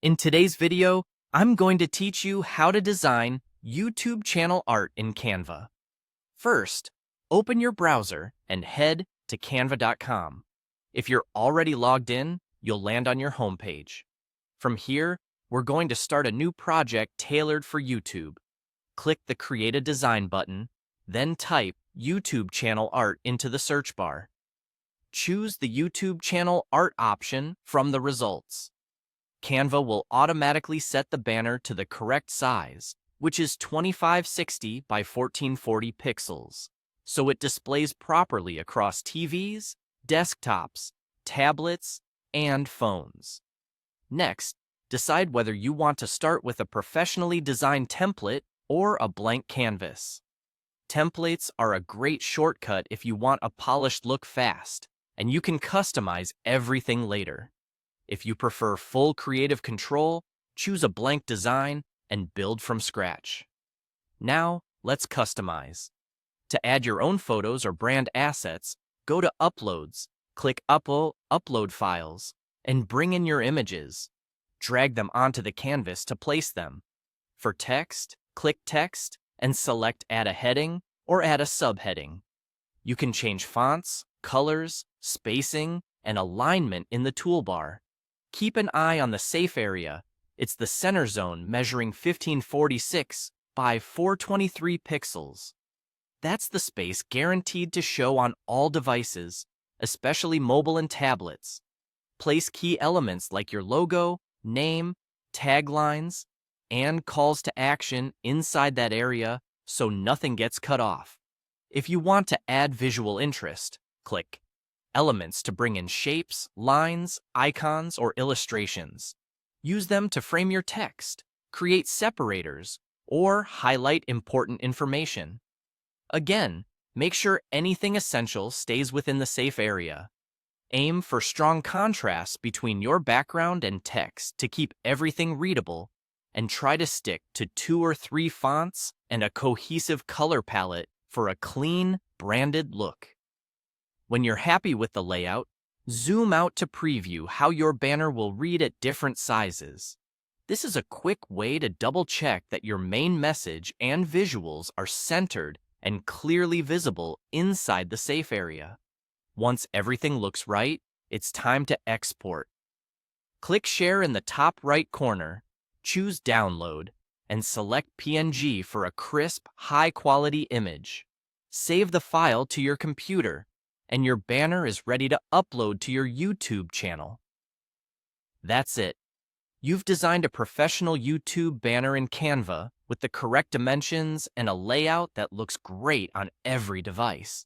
In today's video, I'm going to teach you how to design YouTube channel art in Canva. First, open your browser and head to canva.com. If you're already logged in, you'll land on your homepage. From here, we're going to start a new project tailored for YouTube. Click the Create a Design button, then type YouTube channel art into the search bar. Choose the YouTube channel art option from the results. Canva will automatically set the banner to the correct size, which is 2560 by 1440 pixels, so it displays properly across TVs, desktops, tablets, and phones. Next, decide whether you want to start with a professionally designed template or a blank canvas. Templates are a great shortcut if you want a polished look fast, and you can customize everything later. If you prefer full creative control, choose a blank design and build from scratch. Now, let's customize. To add your own photos or brand assets, go to Uploads, click Upload Files, and bring in your images. Drag them onto the canvas to place them. For text, click Text and select Add a Heading or add a subheading. You can change fonts, colors, spacing, and alignment in the toolbar. Keep an eye on the safe area. It's the center zone measuring 1546 by 423 pixels. That's the space guaranteed to show on all devices, especially mobile and tablets. Place key elements like your logo, name, taglines, and calls to action inside that area so nothing gets cut off. If you want to add visual interest, click Elements to bring in shapes, lines, icons, or illustrations. Use them to frame your text, create separators, or highlight important information. Again, make sure anything essential stays within the safe area. Aim for strong contrast between your background and text to keep everything readable, and try to stick to 2 or 3 fonts and a cohesive color palette for a clean, branded look. When you're happy with the layout, zoom out to preview how your banner will read at different sizes. This is a quick way to double-check that your main message and visuals are centered and clearly visible inside the safe area. Once everything looks right, it's time to export. Click Share in the top right corner, choose Download, and select PNG for a crisp, high-quality image. Save the file to your computer, and your banner is ready to upload to your YouTube channel. That's it. You've designed a professional YouTube banner in Canva with the correct dimensions and a layout that looks great on every device.